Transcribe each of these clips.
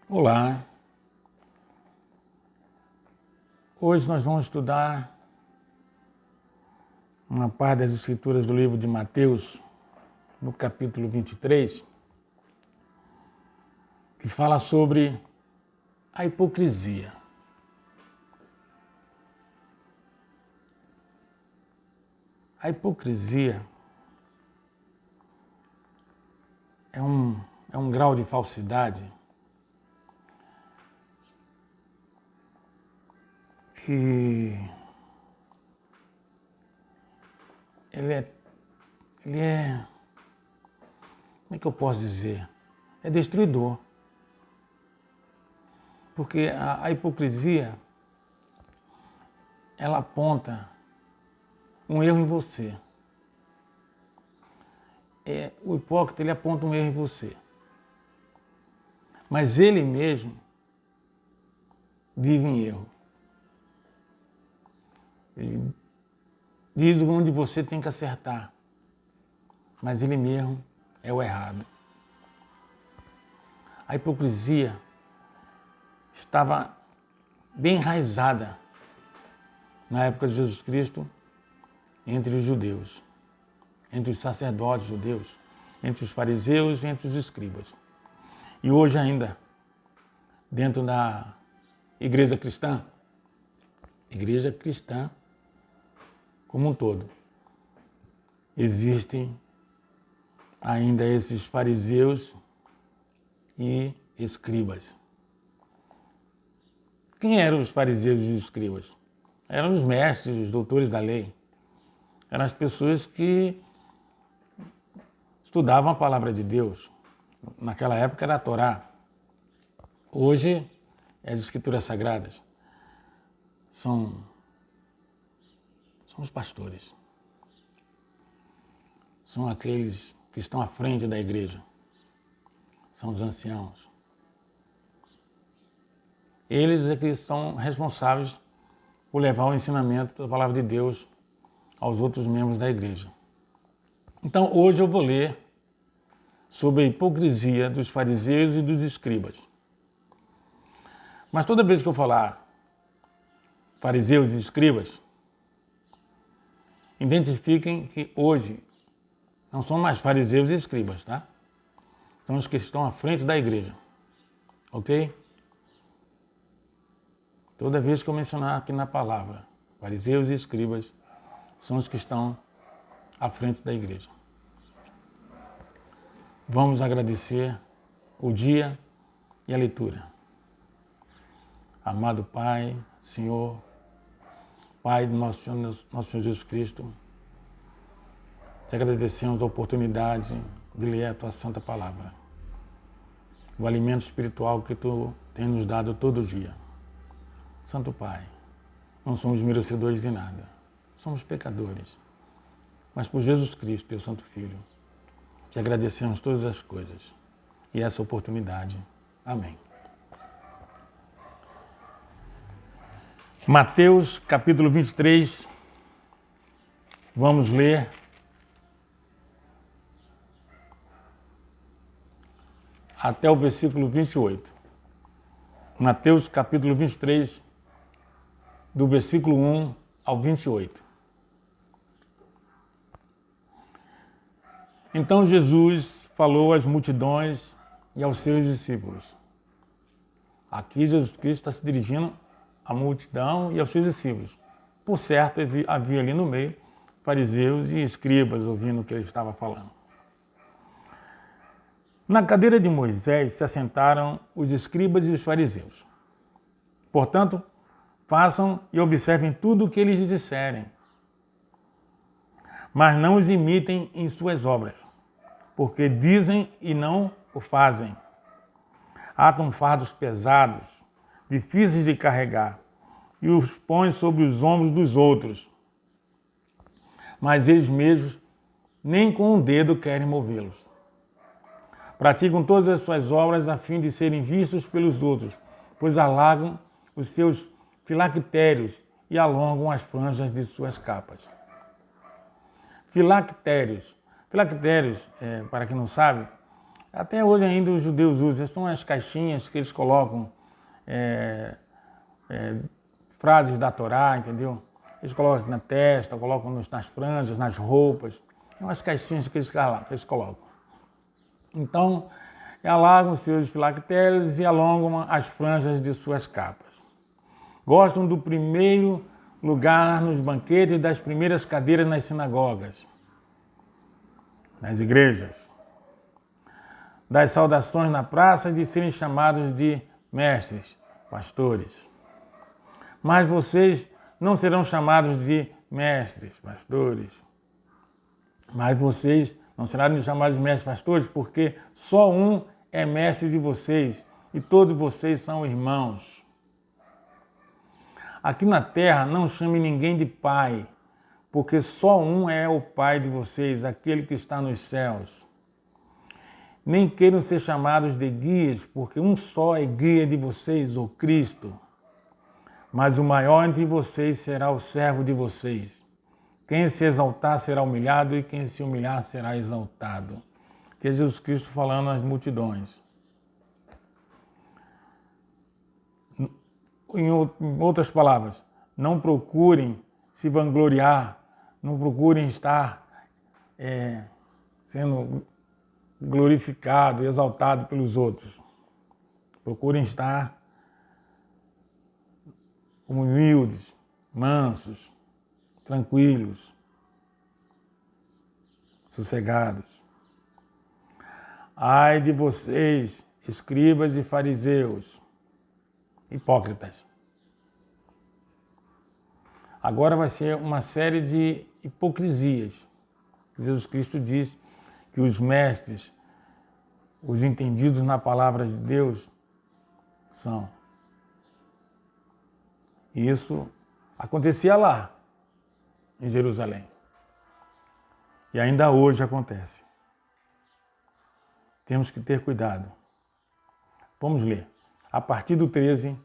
Olá, hoje nós vamos estudar uma parte das escrituras do livro de Mateus, no capítulo 23, que fala sobre a hipocrisia. A hipocrisia é um grau de falsidade que ele é, como é que eu posso dizer? É destruidor. Porque a hipocrisia, ela aponta um erro em você. O hipócrita, ele aponta um erro em você. Mas ele mesmo vive em erro. Ele diz onde você tem que acertar, mas ele mesmo é o errado. A hipocrisia estava bem enraizada na época de Jesus Cristo entre os judeus, entre os sacerdotes judeus, entre os fariseus e entre os escribas. E hoje ainda, dentro da igreja cristã como um todo, existem ainda esses fariseus e escribas. Quem eram os fariseus e os escribas? Eram os mestres, os doutores da lei. Eram as pessoas que estudavam a palavra de Deus. Naquela época era a Torá. Hoje é as Escrituras Sagradas. São os pastores. São aqueles que estão à frente da igreja. São os anciãos. Eles é que são responsáveis por levar o ensinamento da palavra de Deus aos outros membros da igreja. Então, hoje eu vou ler sobre a hipocrisia dos fariseus e dos escribas. Mas toda vez que eu falar fariseus e escribas, identifiquem que hoje não são mais fariseus e escribas, tá? São os que estão à frente da igreja, ok? Toda vez que eu mencionar aqui na palavra, fariseus e escribas são os que estão à frente da igreja. Vamos agradecer o dia e a leitura. Amado Pai, Senhor, Pai do nosso Senhor Jesus Cristo, te agradecemos a oportunidade de ler a tua santa palavra, o alimento espiritual que tu tem nos dado todo dia. Santo Pai, não somos merecedores de nada, somos pecadores, mas por Jesus Cristo, teu Santo Filho, te agradecemos todas as coisas e essa oportunidade. Amém. Mateus capítulo 23, vamos ler até o versículo 28. Mateus capítulo 23, do versículo 1 ao 28. Então Jesus falou às multidões e aos seus discípulos. Aqui Jesus Cristo está se dirigindo à multidão e aos seus discípulos. Por certo, havia ali no meio fariseus e escribas ouvindo o que ele estava falando. Na cadeira de Moisés se assentaram os escribas e os fariseus. Portanto, façam e observem tudo o que eles disserem, mas não os imitem em suas obras, porque dizem e não o fazem. Atam fardos pesados, difíceis de carregar, e os põem sobre os ombros dos outros, mas eles mesmos nem com um dedo querem movê-los. Praticam todas as suas obras a fim de serem vistos pelos outros, pois alargam os seus filactérios e alongam as franjas de suas capas. Filactérios, para quem não sabe, Até hoje ainda os judeus usam, são as caixinhas que eles colocam frases da Torá, entendeu? Eles colocam na testa, colocam nas franjas, nas roupas. São umas caixinhas que eles colocam. Então, alagam seus filactérios e alongam as franjas de suas capas. Gostam do primeiro lugar nos banquetes, das primeiras cadeiras nas sinagogas, nas igrejas, das saudações na praça, de serem chamados de mestres, pastores. Mas vocês não serão chamados de mestres, pastores. Mas vocês não serão chamados de mestres, pastores, porque só um é mestre de vocês e todos vocês são irmãos. Aqui na terra não chame ninguém de pai, porque só um é o pai de vocês, aquele que está nos céus. Nem queiram ser chamados de guias, porque um só é guia de vocês, o Cristo. Mas o maior entre vocês será o servo de vocês. Quem se exaltar será humilhado e quem se humilhar será exaltado. Que é Jesus Cristo falando às multidões. Em outras palavras, não procurem se vangloriar, não procurem estar sendo glorificado, exaltado pelos outros. Procurem estar humildes, mansos, tranquilos, sossegados. Ai de vocês, escribas e fariseus, hipócritas. Agora vai ser uma série de hipocrisias. Jesus Cristo diz que os mestres, os entendidos na palavra de Deus, são. E isso acontecia lá, em Jerusalém. E ainda hoje acontece. Temos que ter cuidado. Vamos ler. A partir do 13,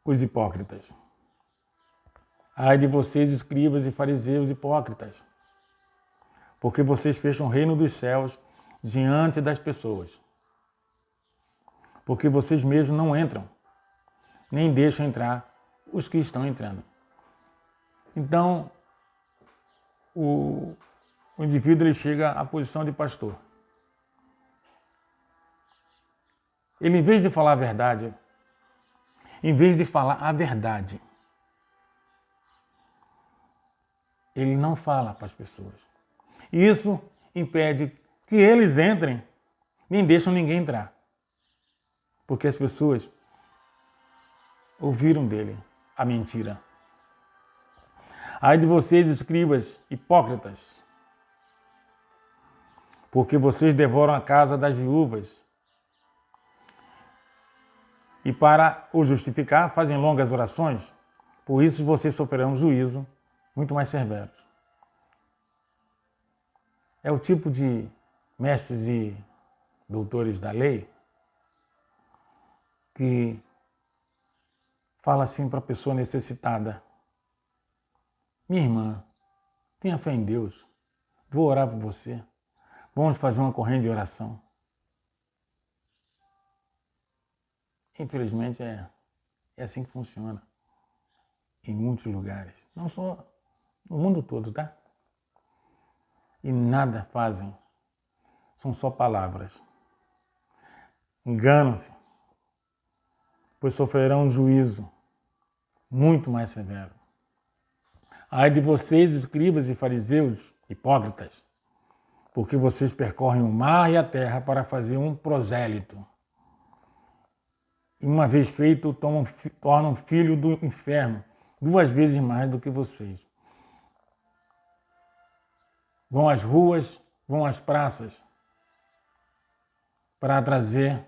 os hipócritas. Ai de vocês, escribas e fariseus hipócritas, porque vocês fecham o reino dos céus diante das pessoas. Porque vocês mesmos não entram, nem deixam entrar os que estão entrando. Então, o indivíduo ele chega à posição de pastor. Ele, em vez de falar a verdade, ele não fala para as pessoas. E isso impede que eles entrem, nem deixam ninguém entrar. Porque as pessoas ouviram dele a mentira. Ai de vocês, escribas hipócritas, porque vocês devoram a casa das viúvas e para o justificar fazem longas orações, por isso vocês sofrerão juízo muito mais severo. É o tipo de mestres e doutores da lei que fala assim para a pessoa necessitada: minha irmã, tenha fé em Deus, vou orar por você, vamos fazer uma corrente de oração. Infelizmente é assim que funciona em muitos lugares, não só no mundo todo, tá? E nada fazem, são só palavras. Enganam-se, pois sofrerão juízo muito mais severo. Ai de vocês, escribas e fariseus hipócritas, porque vocês percorrem o mar e a terra para fazer um prosélito. E uma vez feito, tornam filho do inferno 2 vezes mais do que vocês. Vão às ruas, vão às praças para trazer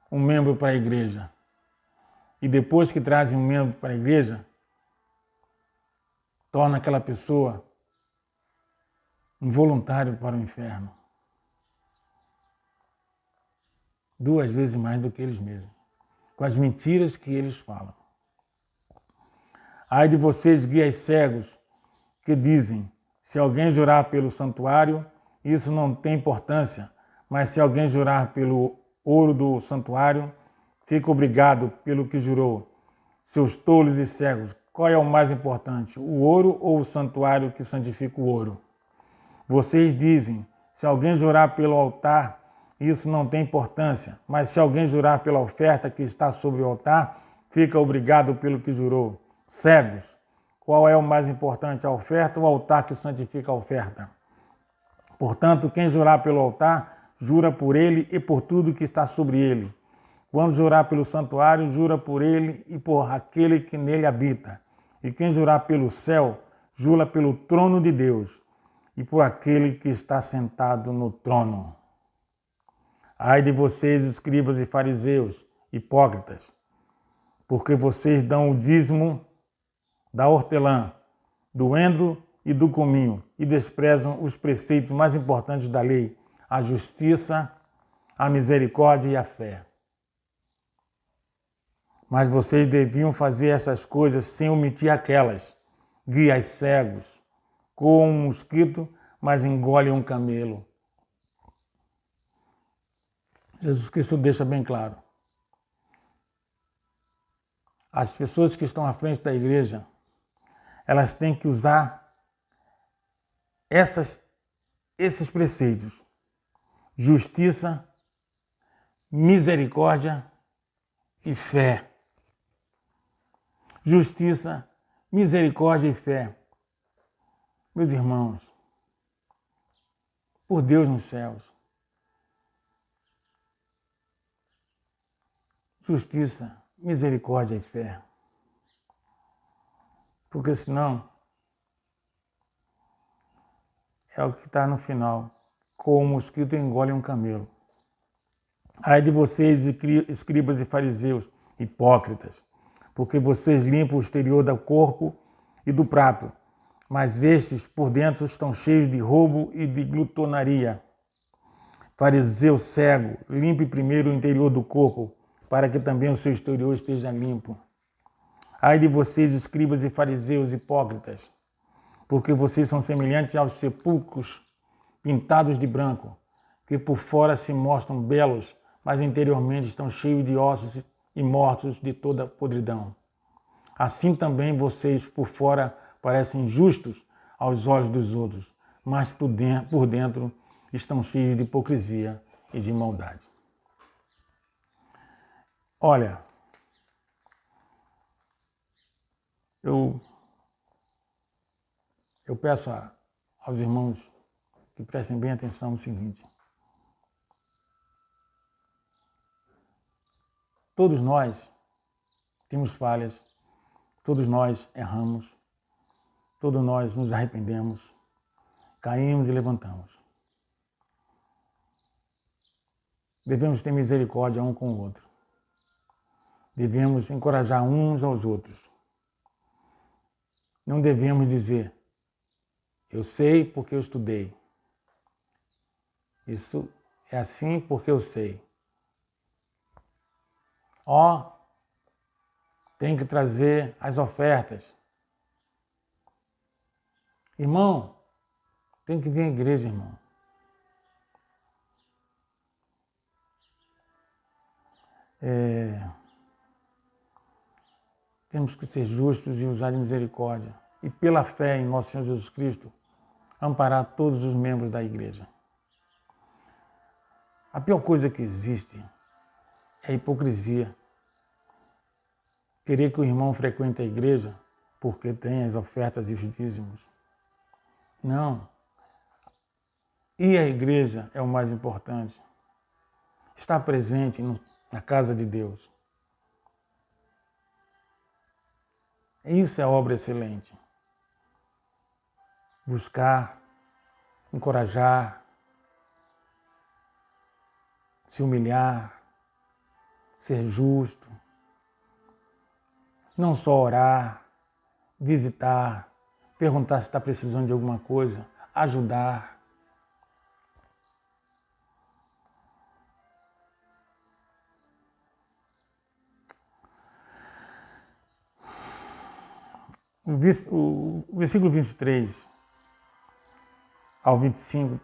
um membro para a igreja. E depois que trazem um membro para a igreja, torna aquela pessoa um voluntário para o inferno. 2 vezes mais do que eles mesmos, com as mentiras que eles falam. Ai de vocês, guias cegos, que dizem: se alguém jurar pelo santuário, isso não tem importância, mas se alguém jurar pelo ouro do santuário, fica obrigado pelo que jurou. Seus tolos e cegos, qual é o mais importante, o ouro ou o santuário que santifica o ouro? Vocês dizem, se alguém jurar pelo altar, isso não tem importância, mas se alguém jurar pela oferta que está sobre o altar, fica obrigado pelo que jurou. Cegos, qual é o mais importante, a oferta ou o altar que santifica a oferta? Portanto, quem jurar pelo altar, jura por ele e por tudo que está sobre ele. Quando jurar pelo santuário, jura por ele e por aquele que nele habita. E quem jurar pelo céu, jura pelo trono de Deus e por aquele que está sentado no trono. Ai de vocês, escribas e fariseus, hipócritas, porque vocês dão o dízimo da hortelã, do endro e do cominho, e desprezam os preceitos mais importantes da lei, a justiça, a misericórdia e a fé. Mas vocês deviam fazer essas coisas sem omitir aquelas. Guias cegos, coam um mosquito, mas engolem um camelo. Jesus Cristo deixa bem claro. As pessoas que estão à frente da igreja, elas têm que usar esses preceitos. Justiça, misericórdia e fé. Justiça, misericórdia e fé. Meus irmãos, por Deus nos céus, justiça, misericórdia e fé. Porque senão é o que está no final. Com o mosquito engole um camelo. Ai de vocês, escribas e fariseus, hipócritas, porque vocês limpam o exterior do corpo e do prato, mas estes por dentro estão cheios de roubo e de glutonaria. Fariseu cego, limpe primeiro o interior do corpo, para que também o seu exterior esteja limpo. Ai de vocês, escribas e fariseus hipócritas, porque vocês são semelhantes aos sepulcros pintados de branco, que por fora se mostram belos, mas interiormente estão cheios de ossos e mortos de toda podridão. Assim também vocês por fora parecem justos aos olhos dos outros, mas por dentro estão cheios de hipocrisia e de maldade. Olha, eu peço aos irmãos que prestem bem atenção no seguinte. Todos nós temos falhas, todos nós erramos, todos nós nos arrependemos, caímos e levantamos. Devemos ter misericórdia um com o outro. Devemos encorajar uns aos outros. Não devemos dizer, eu sei porque eu estudei. Isso é assim porque eu sei. Tem que trazer as ofertas. Irmão, tem que vir à igreja, irmão. Temos que ser justos e usar de misericórdia. E pela fé em nosso Senhor Jesus Cristo, amparar todos os membros da igreja. A pior coisa que existe é a hipocrisia. Querer que o irmão frequente a igreja porque tem as ofertas e os dízimos. Não. Ir à igreja é o mais importante. Estar presente na casa de Deus. Isso é obra excelente. Buscar, encorajar, se humilhar, ser justo. Não só orar, visitar, perguntar se está precisando de alguma coisa, ajudar. O versículo 23 ao 25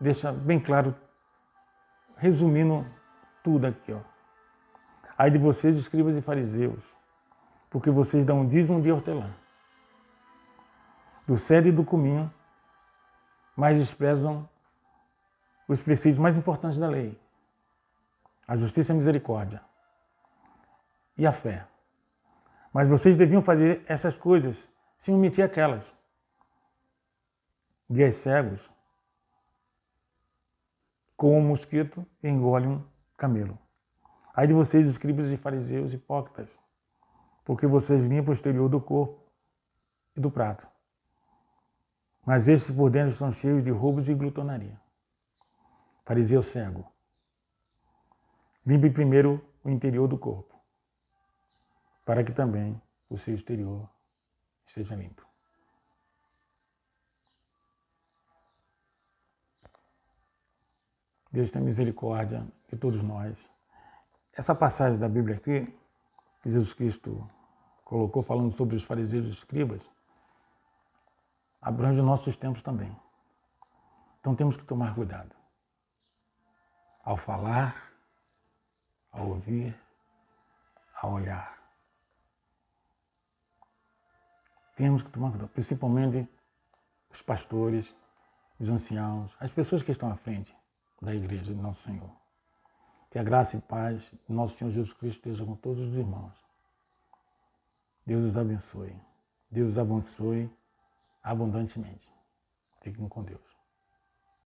deixa bem claro, resumindo tudo aqui, ó. Ai de vocês, escribas e fariseus, porque vocês dão dízimo de hortelã, do cedro e do cominho, mas desprezam os preceitos mais importantes da lei: a justiça e a misericórdia e a fé. Mas vocês deviam fazer essas coisas sem omitir aquelas. Guias cegos, como um mosquito, engole um camelo. Ai de vocês, escribas e fariseus hipócritas, porque vocês limpam o exterior do corpo e do prato, mas estes por dentro estão cheios de roubos e glutonaria. Fariseu cego, limpe primeiro o interior do corpo, para que também o seu exterior esteja limpo. Deus tem misericórdia de todos nós. Essa passagem da Bíblia aqui, que Jesus Cristo colocou falando sobre os fariseus e os escribas, abrange os nossos tempos também. Então temos que tomar cuidado ao falar, ao ouvir, ao olhar. Temos que tomar cuidado, principalmente os pastores, os anciãos, as pessoas que estão à frente da igreja de Nosso Senhor. Que a graça e paz de Nosso Senhor Jesus Cristo esteja com todos os irmãos. Deus os abençoe. Deus os abençoe abundantemente. Fiquem com Deus.